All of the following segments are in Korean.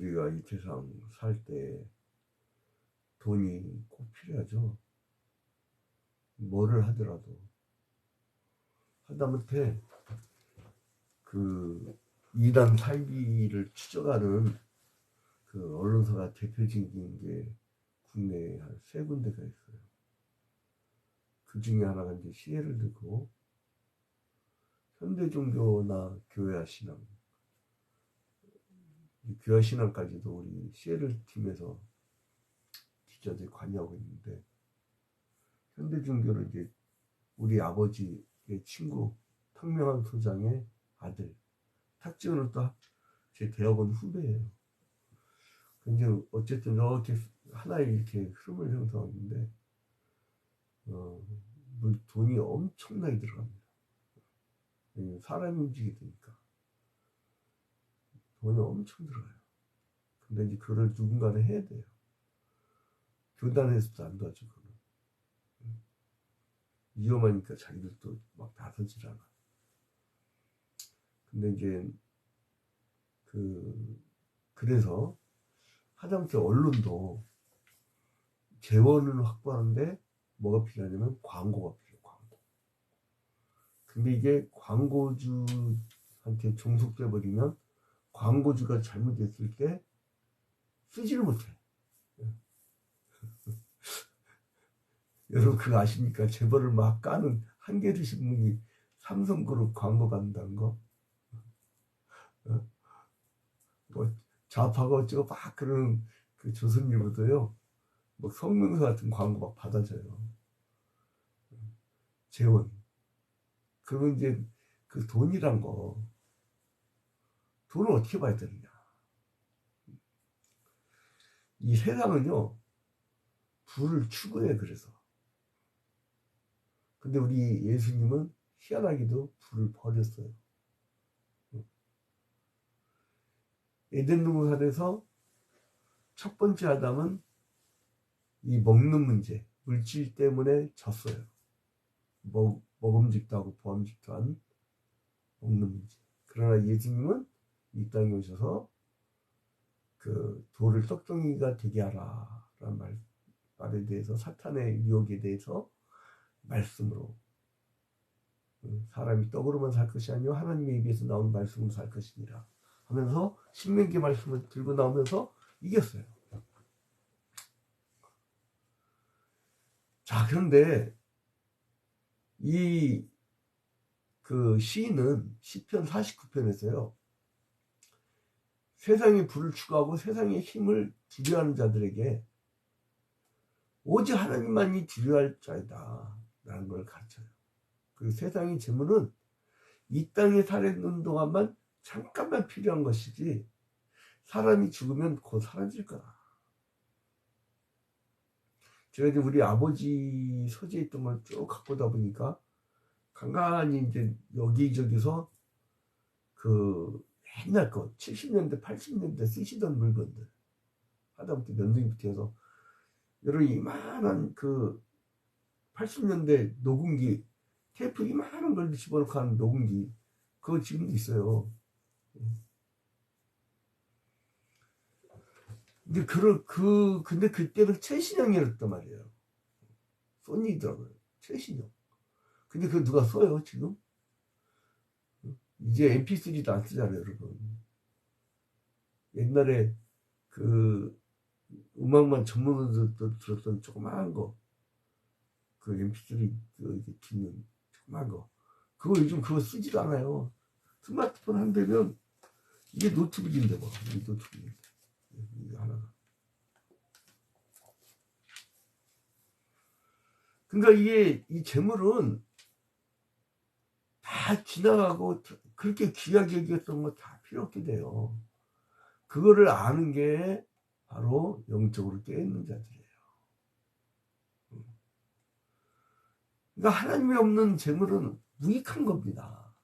우리가 이 세상 살 때 돈이 꼭 필요하죠. 뭐를 하더라도. 하다못해 그 이단 살기를 추적하는 그 언론사가 대표적인 게 국내에 한 3군데가 있어요. 그 중에 하나가 이제 시혜를 듣고 현대종교나 교회와 신앙, 교회와 신앙까지도 우리 시혜를 팀에서 기자들이 관여하고 있는데, 현대종교를 이제 우리 아버지의 친구 탁명한 소장의 아들 탁지원은 또 제 대학원 후배예요. 근데 어쨌든 이렇게 하나의 이렇게 흐름을 형성하고 있는데 돈이 엄청나게 들어갑니다. 사람이 움직이게 되니까 돈이 엄청 들어가요. 근데 이제 그걸 누군가는 해야 돼요. 교단에서도 안 도와줘. 위험하니까 자기들도 막 나서질 않아. 근데 이제 그래서 하다못해 언론도 재원을 확보하는데 뭐가 필요하냐면 광고가 필요해요. 광고. 근데 이게 광고주한테 종속돼 버리면 광고주가 잘못했을 때 쓰지를 못해. 여러분 그거 아십니까? 재벌을 막 까는 한겨레 신문이 삼성그룹 광고 받는다는 거. 뭐 좌파가 어쩌고 막 그런 그 조선일보도요. 뭐 성명서 같은 광고 막 받아줘요. 재원. 그러면 이제 그 돈이란 거, 돈을 어떻게 봐야 되느냐. 이 세상은요, 부를 추구해, 그래서. 근데 우리 예수님은 희한하게도 부를 버렸어요. 에덴 동산에서 첫 번째 아담은 이 먹는 문제, 물질 때문에 졌어요. 먹음직도 하고 보암직도 한 먹는 문제. 그러나 예수님은 이 땅에 오셔서 그 돌을 떡덩이가 되게 하라 라는 말에 대해서, 사탄의 유혹에 대해서 말씀으로, 사람이 떡으로만 살 것이 아니요 하나님의 입에서 나온 말씀으로 살 것이니라 하면서 신명기 말씀을 들고 나오면서 이겼어요. 자, 그런데 이 그 시인은 시편 49편에서요 세상의 부를 추구하고 세상의 힘을 두려워하는 자들에게 오직 하나님만이 두려워할 자이다 라는 걸 가르쳐요. 그리고 세상의 재물은 이 땅에 살아있는 동안만 잠깐만 필요한 것이지 사람이 죽으면 곧 사라질 거다. 제가 이제 우리 아버지 소재에 있던 걸 쭉 갖고 오다 보니까 간간히 이제 여기저기서 그 옛날 거 70년대 80년대 쓰시던 물건들 하다못해 면도기부터 해서 여러 이만한 그 80년대 녹음기 테이프 이만한 걸 집어넣고 하는 녹음기 그거 지금도 있어요. 근데 근데 그때는 최신형이었단 말이에요. 소니더라고요. 최신형. 근데 그거 누가 써요 지금? 이제 mp3도 안 쓰잖아요 여러분. 옛날에 그 음악만 전문으로 들었던 조그마한 거, 그 mp3 이렇게 듣는 조그마한 거, 그거 요즘 그거 쓰지도 않아요. 스마트폰 한 대면 이게 노트북인데 뭐, 이게 노트북인데 이게 하나가. 그러니까 이게 이 재물은 다 지나가고 그렇게 귀하게 여겼던 거 다 필요 없게 돼요. 그거를 아는 게 바로 영적으로 깨어있는 자들이에요. 그러니까 하나님이 없는 재물은 무익한 겁니다.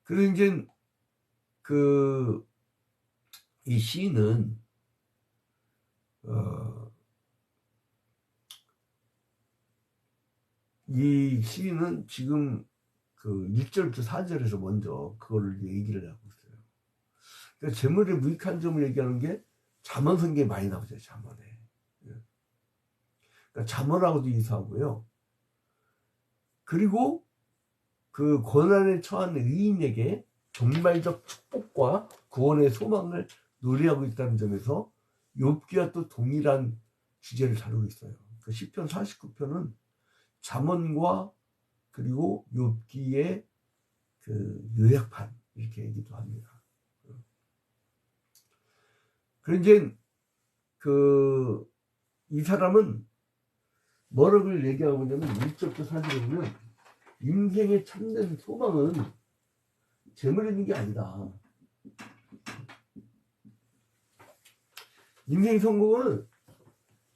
그리고 이제 이 시인은 이 시인은 지금 그 1절부터 4절에서 먼저 그거를 얘기를 하고 있어요. 그러니까 재물의 무익한 점을 얘기하는 게 잠언 성경에 많이 나오죠. 잠언에. 그러니까 잠언하고도 이사하고요. 그리고 그 고난에 처한 의인에게 종말적 축복과 구원의 소망을 노래하고 있다는 점에서 욥기와 또 동일한 주제를 다루고 있어요. 그 시편 49편은 잠언과 그리고 욥기의 그 요약판 이렇게 얘기도 합니다. 그런데 이 사람은 뭐를 얘기하고 있냐면 1절부터 4절에 보면 인생의 참된 소망은 재물에 있는 게 아니다. 인생 성공은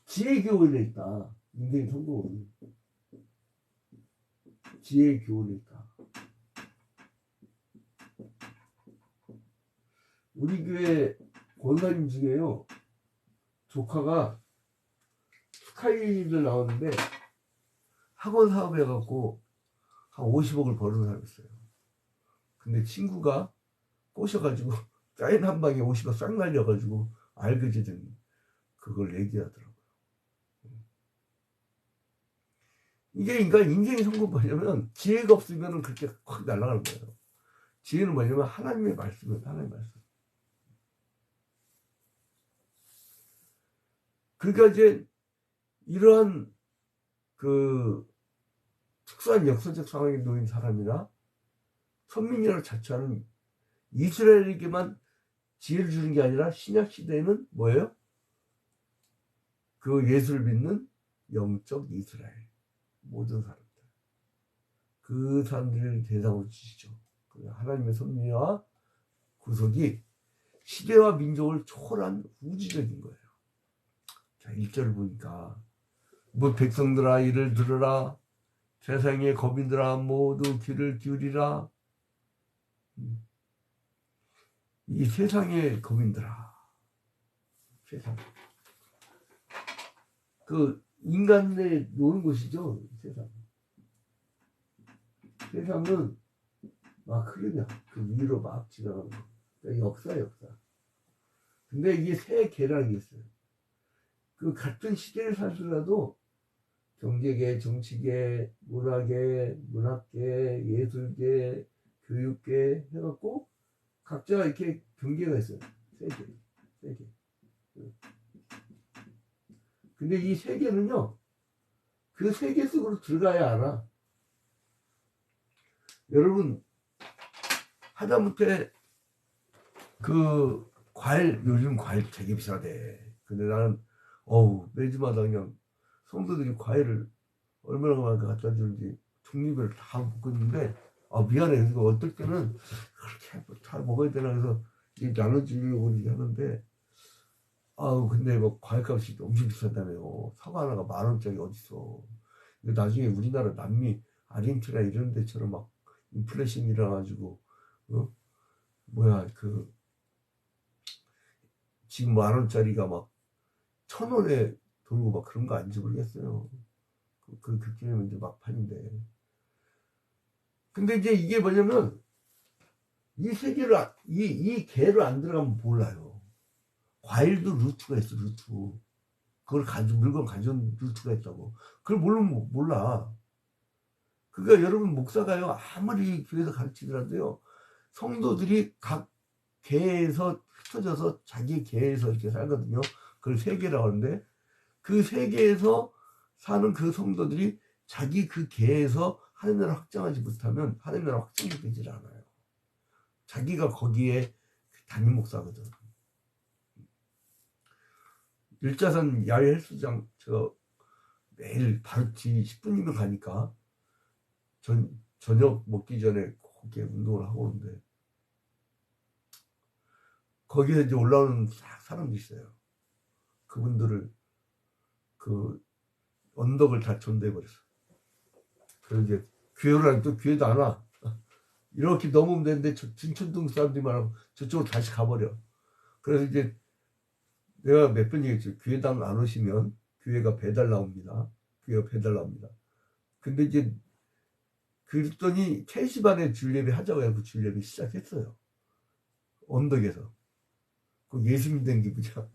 지혜의 교훈에 있다. 인생 성공은 지혜의 교훈에 있다. 우리 교회 권사님 중에요, 조카가 스카이를 나왔는데 학원 사업 해갖고 한 50억을 버는 사람이 있어요. 근데 친구가 꼬셔가지고 사인 한 방에 50억 싹 날려가지고 알게 된 그걸 얘기하더라고요. 이게 인간 인생의 성공 뭐냐면 지혜가 없으면 그렇게 확 날아가는 거예요. 지혜는 뭐냐면 하나님의 말씀이에요. 하나님의 말씀. 그러니까 이제 이러한 그 특수한 역사적 상황에 놓인 사람이나 선민이라고 자처하는 이스라엘에게만 지혜를 주는 게 아니라 신약 시대에는 뭐예요? 그 예수를 믿는 영적 이스라엘 모든 사람들, 그 사람들을 대상으로 주시죠. 하나님의 섭리와 구속이 시대와 민족을 초월한 우주적인 거예요. 자, 1절을 보니까 뭐 백성들아 이를 들으라, 세상의 거민들아 모두 귀를 기울이라. 이 세상의 거민들아, 세상 그 인간의 노는 곳이죠. 세상. 세상은 막 흐르냐 그 위로 막 지나가는 거. 그러니까 역사. 근데 이게 세 계라는 게 있어요. 그 같은 시대를 살더라도 경제계, 정치계, 문화계, 문학계, 예술계, 교육계 해갖고 각자 이렇게 경계가 있어요. 세 개. 근데 이 세 개는요, 그 세 개 속으로 들어가야 알아. 여러분, 하다못해 그 과일, 요즘 과일 되게 비싸대. 근데 나는 매주마다 그냥 성도들이 과일을 얼마나 많이 갖다 주는지 종류별로 다 먹고 있는데, 미안해. 그래서 어떨 때는 그렇게 잘 먹어야 되나 해서 나눠주려고 하는데, 근데 뭐 과일값이 엄청 비싸다며요. 사과 하나가 10,000원짜리 어딨어. 이거 나중에 우리나라 남미, 아르헨티나 이런 데처럼 막 인플레이션 일어나가지고, 지금 10,000원짜리가 막 1,000원에 돌고 막 그런 거 아닌지 모르겠어요. 그렇게 되면 이제 막판인데. 근데 이제 이게 뭐냐면, 이 세계를, 이 개를 안 들어가면 몰라요. 과일도 루트가 있어, 루트. 물건 가져온 루트가 있다고. 그걸 모르면 몰라. 그러니까 여러분, 목사가요, 아무리 교회에서 가르치더라도요, 성도들이 각 개에서 흩어져서 자기 개에서 이렇게 살거든요. 그걸 세계라고 하는데, 그 세계에서 사는 그 성도들이 자기 그 개에서 하나님 나라 확장하지 못하면 하나님 나라 확장이 되질 않아요. 자기가 거기에 담임 목사거든. 일자산 야외 헬스장 저 매일 바로 뒤 10분이면 가니까 저녁 먹기 전에 거기에 운동을 하고 오는데, 거기에 이제 올라오는 사람도 있어요. 그분들을 그 언덕을 다 전대해버렸어. 그래서 이제 교회를 또 교회도 안 와. 이렇게 넘으면 되는데 진천동 사람들이 말하고 저쪽으로 다시 가버려. 그래서 이제 내가 몇 번 얘기했죠. 교회당 안 오시면 교회가 배달 나옵니다. 교회가 배달 나옵니다. 근데 이제 그랬더니 3시 반에 줄예배 하자고 해서 줄예배 시작했어요. 언덕에서. 그 예수님 된 기분이야.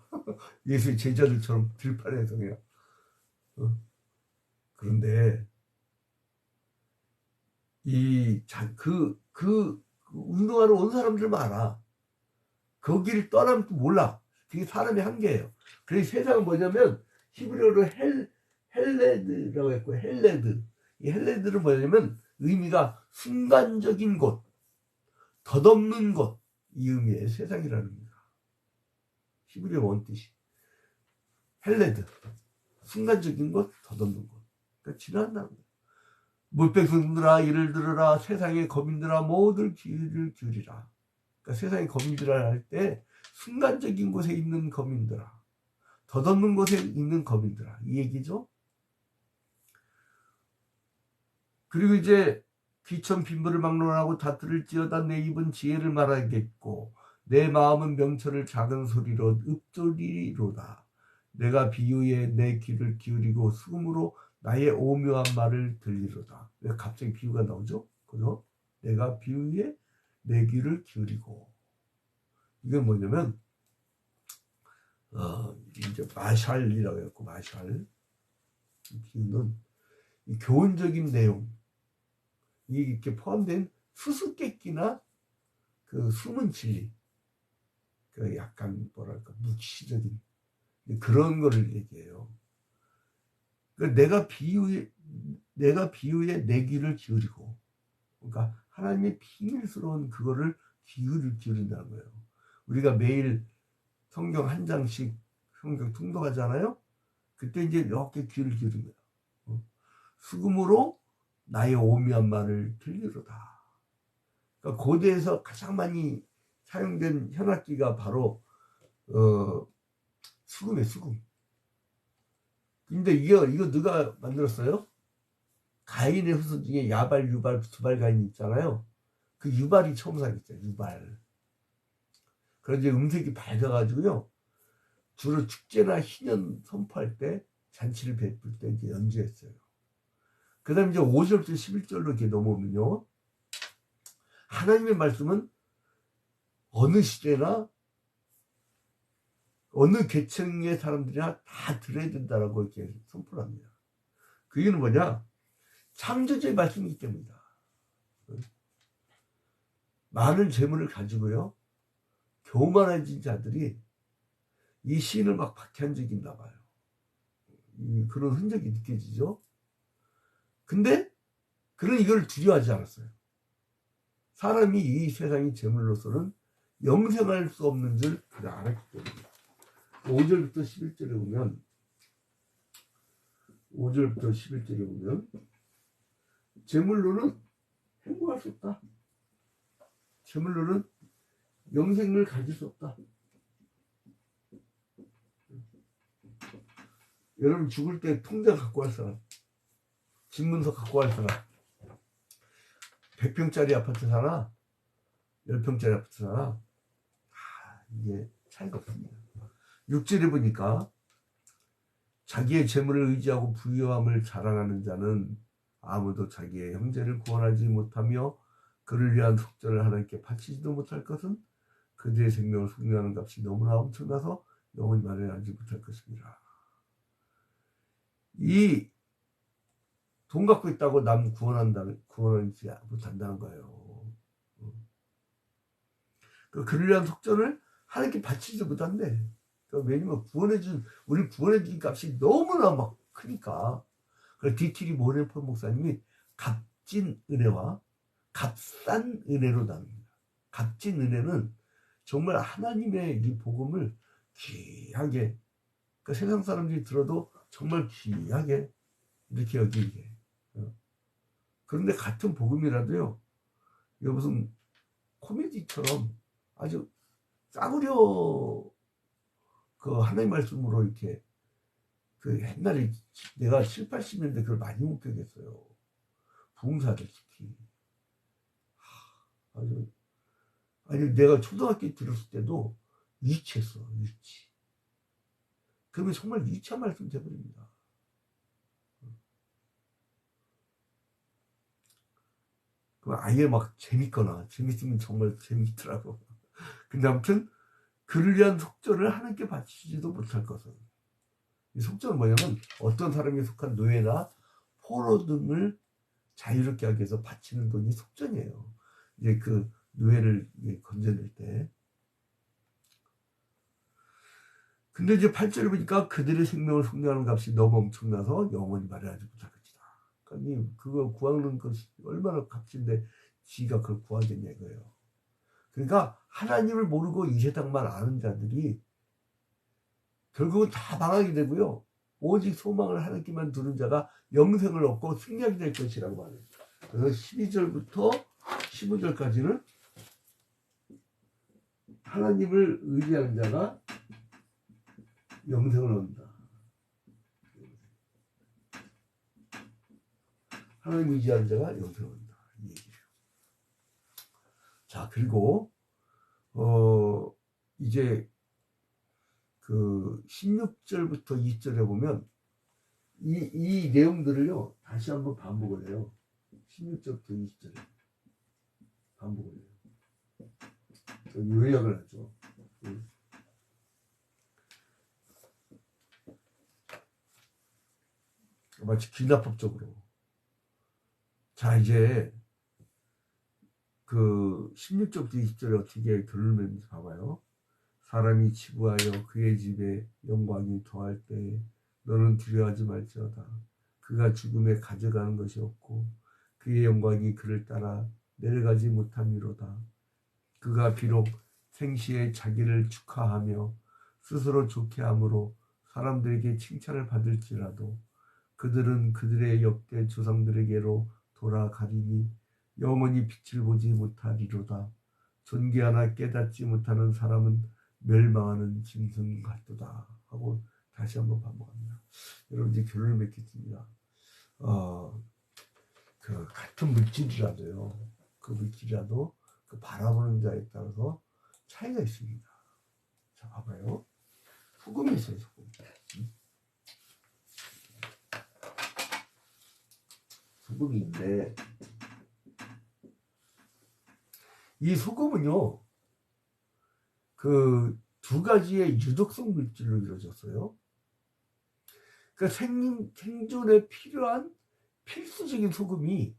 예수의 제자들처럼 들판에서 그냥. 그런데 그 운동하러 온 사람들 많아. 거기를 떠나면 또 몰라. 그게 사람의 한계예요. 그래서 세상은 뭐냐면 히브리어로 헬레드라고 했고, 헬레드. 이 헬레드는 뭐냐면 의미가 순간적인 곳, 덧없는 곳, 이 의미의 세상이라는 겁니다. 히브리어 원뜻이 헬레드, 순간적인 곳, 덧없는 곳. 그러니까 지나간다는 거예요. 물백성들아 이를 들으라, 세상의 거민들아 모두 귀를 기울이라. 그러니까 세상의 거민들아 할 때 순간적인 곳에 있는 거민들아, 덧없는 곳에 있는 거민들아, 이 얘기죠. 그리고 이제 귀천 빈부를 막론하고 다투를지어다 내 입은 지혜를 말하겠고 내 마음은 명철을 작은 소리로 읊조리로다. 내가 비유에 내 귀를 기울이고 수금으로 나의 오묘한 말을 들리로다. 왜 갑자기 비유가 나오죠? 그죠? 내가 비유에 내 귀를 기울이고. 이건 뭐냐면 이제 마샬이라고 했고, 마샬. 이 비유는 이 교훈적인 내용, 이렇게 포함된 수수께끼나 그 숨은 진리, 그 약간 뭐랄까 묵시적인 그런 거를 얘기해요. 그러니까 내가 비유에 내 귀를 기울이고, 그러니까 하나님의 비밀스러운 그거를 기울인다는 거예요. 우리가 매일 성경 한 장씩 성경 통독하잖아요. 그때 이제 이렇게 귀를 기울인 거예요. 수금으로 나의 오묘한 말을 들리로다. 그러니까 고대에서 가장 많이 사용된 현악기가 바로 수금이에요, 수금. 근데 이거 누가 만들었어요? 가인의 후손 중에 야발, 유발, 두발 가인 있잖아요. 그 유발이 처음 사용했어요, 유발. 그래서 음색이 밝아가지고요. 주로 축제나 희년 선포할 때, 잔치를 베풀 때 이제 연주했어요. 그 다음에 이제 5절부터 11절로 이렇게 넘어오면요. 하나님의 말씀은 어느 시대나 어느 계층의 사람들이나 다 들어야 된다라고 이렇게 선포를 합니다. 그 이유는 뭐냐? 창조주의 말씀이기 때문이다. 많은 재물을 가지고요. 교만해진 자들이 이 시인을 막 박해한 적이 있나 봐요. 그런 흔적이 느껴지죠. 근데 그는 이걸 두려워하지 않았어요. 사람이 이 세상의 재물로서는 영생할 수 없는 줄 알았기 때문에. 5절부터 11절에 보면 5절부터 11절에 보면 재물로는 행복할 수 없다. 재물로는 영생을 가질 수 없다. 여러분 죽을 때 통장 갖고 갈 사람, 집문서 갖고 갈 사람, 100평짜리 아파트 사나 10평짜리 아파트 사나 이게 차이가 없습니다. 6절에 보니까 자기의 재물을 의지하고 부유함을 자랑하는 자는 아무도 자기의 형제를 구원하지 못하며 그를 위한 속전을 하나님께 바치지도 못할 것은 그들의 생명을 속량하는 값이 너무나 엄청나서 영원히 마련하지 못할 것입니다. 이 돈 갖고 있다고 남 구원하지 못한다는 거예요. 그를 위한 속전을 하나님께 바치지도 못한대. 왜냐면 우리 구원해준 값이 너무나 막 크니까. 그래서 디티리 모레폰 목사님이 값진 은혜와 값싼 은혜로 나눕니다. 값진 은혜는 정말 하나님의 이 복음을 귀하게, 그러니까 세상 사람들이 들어도 정말 귀하게 이렇게 여기게. 그런데 같은 복음이라도요, 이거 무슨 코미디처럼 아주 싸구려 그 하나님 말씀으로 이렇게 그 옛날에 내가 7, 80년대 그걸 많이 목격했어요. 부흥사들 특히. 아니 내가 초등학교 들었을 때도 유치했어, 유치. 그러면 정말 유치한 말씀 돼버립니다. 아예 막 재밌거나 재밌으면 정말 재밌더라고. 근데 아무튼 그를 위한 속죄를 하나님께 바치지도 못할 것은. 이 속죄는 뭐냐면 어떤 사람이 속한 노예나 포로 등을 자유롭게 하기 위해서 바치는 돈이 속전이에요. 이제 그 노예를 건져낼 때. 근데 이제 8절에 보니까 그들의 생명을 속량하는 값이 너무 엄청나서 영원히 마련하지 못할 것이다. 그러니까 그거 구하는 것이 얼마나 값인데 지가 그걸 구하겠냐 이거예요. 그러니까 하나님을 모르고 이 세상만 아는 자들이 결국은 다 망하게 되고요. 오직 소망을 하나님께만 두는 자가 영생을 얻고 승리하게 될 것이라고 말해요. 그래서 12절부터 15절까지는 하나님을 의지하는 자가 영생을 얻는다. 하나님 의지하는 자가 영생을 얻는다. 이 얘기예요. 자, 그리고 이제 그 16절부터 2절에 보면 이 내용들을요 다시 한번 반복을 해요. 16절부터 20절에 반복을 해요. 요약을 하죠. 마치 귀납법적으로. 자, 이제 그 16절부터 20절에 어떻게 결론을 맺는지 봐봐요. 사람이 치부하여 그의 집에 영광이 더할 때에 너는 두려워하지 말지어다. 그가 죽음에 가져가는 것이 없고 그의 영광이 그를 따라 내려가지 못함이로다. 그가 비록 생시에 자기를 축하하며 스스로 좋게 함으로 사람들에게 칭찬을 받을지라도 그들은 그들의 역대 조상들에게로 돌아가리니 영원히 빛을 보지 못하리로다. 존귀하나 깨닫지 못하는 사람은 멸망하는 짐승 같도다 하고 다시 한번 반복합니다. 여러분 이제 결론을 맺겠습니다. 그 같은 물질이라도요. 그 물질이라도 그 바라보는 자에 따라서 차이가 있습니다. 자, 봐봐요. 소금이 있어요. 소금. 소금인데 이 소금은요. 그 두 가지의 유독성 물질로 이루어졌어요. 그러니까 생존에 필요한 필수적인 소금이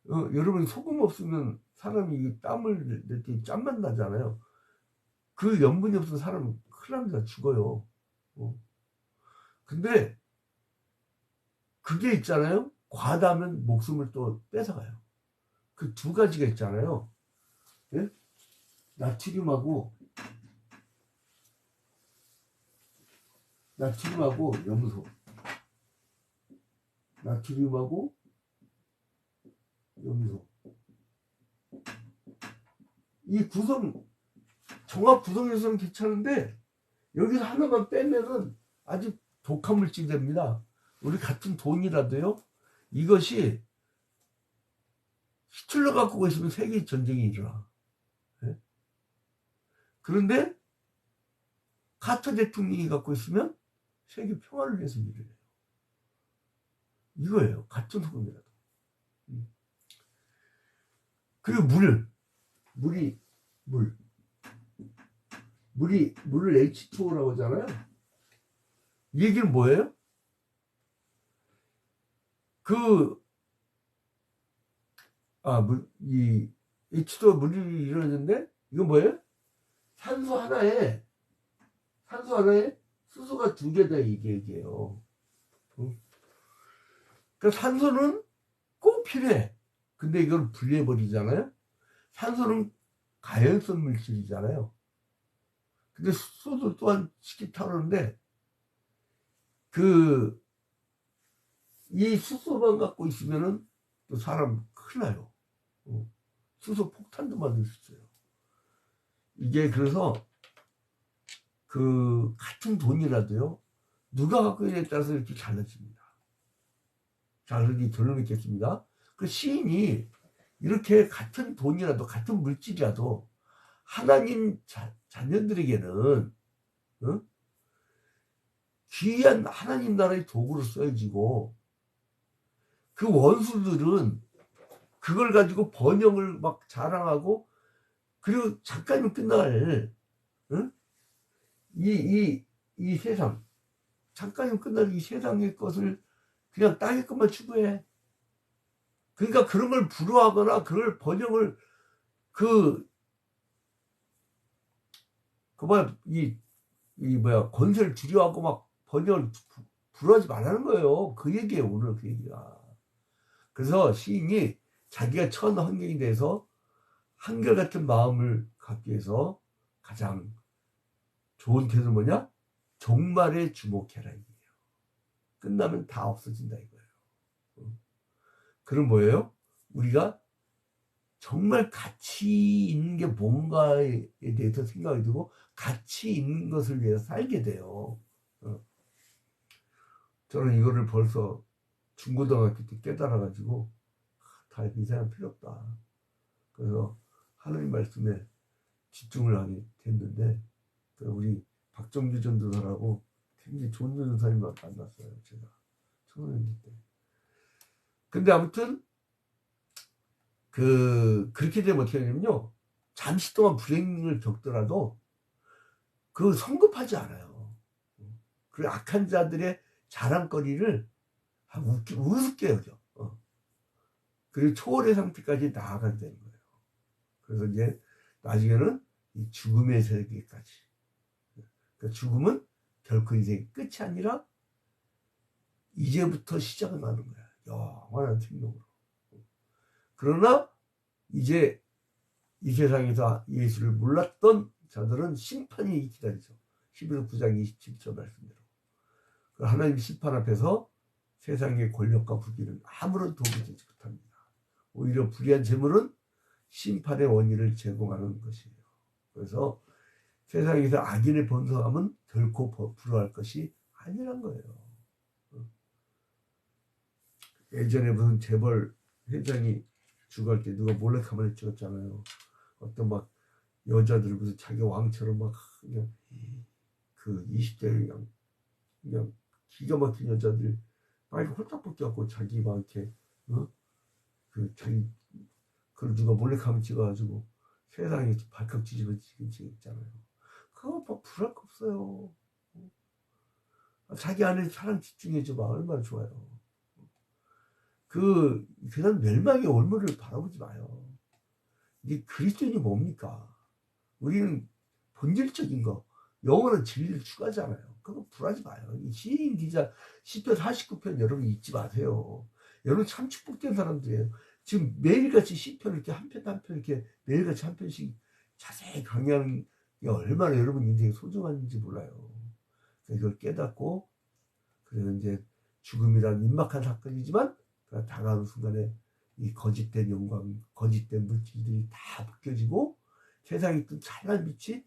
여러분 소금 없으면 사람이 땀을 낼 때 짬만 나잖아요. 그 염분이 없으면 사람은 큰일 납니다. 죽어요. 근데 그게 있잖아요. 과다하면 목숨을 또 뺏어가요. 그 두 가지가 있잖아요. 예? 나트륨하고 염소. 나트륨하고 염소. 이 구성, 종합 구성 요소는 괜찮은데 여기서 하나만 빼면은 아주 독한 물질이 됩니다. 우리 같은 돈이라도요. 이것이 히틀러 갖고 있으면 세계 전쟁이 일어나. 네? 그런데 카터 대통령이 갖고 있으면 세계 평화를 위해서 일을 해요. 이거예요. 같은 소금이라도. 그리고 물을 H2O라고 하잖아요. 이 얘기는 뭐예요? 이 H2O 물이 이루어졌는데 이건 뭐예요? 산소 하나에 수소가 두 개다 이게 얘기예요. 그러니까 산소는 꼭 필요해. 근데 이걸 분리해버리잖아요. 산소는 가연성 물질이잖아요. 근데 수소도 또한 쉽게 타오르는데 이 수소만 갖고 있으면은 또 사람 큰일 나요. 수소 폭탄도 만들 수 있어요. 이게 그래서 그 같은 돈이라도요. 누가 갖고 있느냐에 따라서 이렇게 달라집니다. 자, 그래서 결론 맺겠습니다. 그 시인이 이렇게 같은 돈이라도 같은 물질이라도 하나님 자녀들에게는 귀한 하나님 나라의 도구로 쓰여지고 그 원수들은 그걸 가지고 번영을 막 자랑하고 그리고 잠깐이면 끝날, 응? 이 세상, 잠깐이면 끝날 이 세상의 것을 그냥 땅의 것만 추구해. 그러니까 그런 걸 부러워하거나 그걸 번영을, 그, 권세를 두려워하고 막 번영을 부러워하지 말라는 거예요. 그 얘기예요, 오늘 그 얘기가. 그래서 시인이 자기가 처한 환경에 대해서 한결같은 마음을 갖기 위해서 가장 좋은 태도는 뭐냐? 종말에 주목해라 이거예요. 끝나면 다 없어진다 이거예요. 그럼 뭐예요? 우리가 정말 가치 있는 게 뭔가에 대해서 생각이 들고 가치 있는 것을 위해서 살게 돼요. 저는 이거를 벌써 중고등학교 때 깨달아가지고 다 인생은 필요 없다. 그래서 하나님 말씀에 집중을 하게 됐는데, 우리 박정규 전도사라고 굉장히 좋은 전도사님을 만났어요. 제가 청소년기 때. 근데 아무튼 그렇게 되면 어떻게 되냐면요, 잠시 동안 불행을 겪더라도 그 성급하지 않아요. 그 악한 자들의 자랑거리를 우습게 여겨. 그리고 초월의 상태까지 나아가게 되는 거예요. 그래서 이제 나중에는 이 죽음의 세계까지. 그러니까 죽음은 결코 인생의 끝이 아니라 이제부터 시작은 하는 거야. 영원한 생명으로. 그러나 이제 이 세상에서 예수를 몰랐던 자들은 심판이 기다리죠. 히브리서 9장 27절 말씀대로. 하나님 심판 앞에서 세상의 권력과 부귀는 아무런 도움이 되지 못합니다. 오히려 불의한 재물은 심판의 원인을 제공하는 것이에요. 그래서 세상에서 악인의 번성함은 결코 불허할 것이 아니란 거예요. 예전에 무슨 재벌 회장이 죽을 때 누가 몰래카메라 찍었잖아요. 어떤 막 여자들 무슨 자기 왕처럼 막 그냥 그 20대 그냥 기가 막힌 여자들 빨리 홀딱 벗겨갖고 자기 막 이렇게 자기 그걸 누가 몰래카메라 찍어가지고 세상에 발칵 뒤집어 찍잖아요. 그거 뭐 불할 거 없어요. 자기 안에 사랑 집중해줘봐. 얼마나 좋아요. 그 사람 멸망의 올무를 바라보지 마요. 이게 그리스도인이 뭡니까? 우리는 본질적인 거, 영원한 진리를 추구하잖아요. 그거 불하지 마요. 이 시인 기자 10편 49편 여러분 잊지 마세요. 여러분 참 축복된 사람들이에요. 지금 매일같이 10편 이렇게 한 편 한 편 이렇게 매일같이 한 편씩 자세히 강의하는 게 얼마나 여러분 인생이 소중한지 몰라요. 이걸 깨닫고, 그래서 이제 죽음이란 임박한 사건이지만 다가오는 순간에 이 거짓된 영광, 거짓된 물질들이 다 벗겨지고 세상에 있던 찬란한 빛이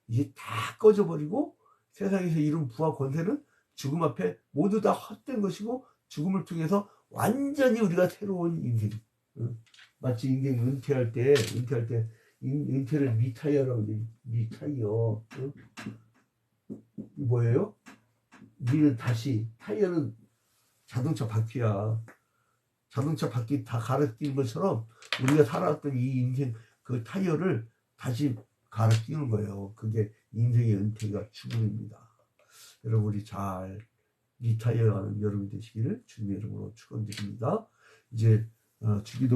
이제 다 꺼져버리고 세상에서 이룬 부와 권세는 죽음 앞에 모두 다 헛된 것이고 죽음을 통해서 완전히 우리가 새로운 인생, 마치 인생 은퇴할 때 은퇴를 리타이어라고 그러지. 리타이어. 뭐예요? 니는 다시, 타이어는 자동차 바퀴야. 자동차 바퀴 다 갈아 끼는 것처럼 우리가 살아왔던 이 인생 그 타이어를 다시 갈아 끼는 거예요. 그게 인생의 은퇴가 죽음입니다. 여러분 우리 잘 리타이어하는 여러분 되시기를 주님의 이름으로 축원드립니다. 이제 주기도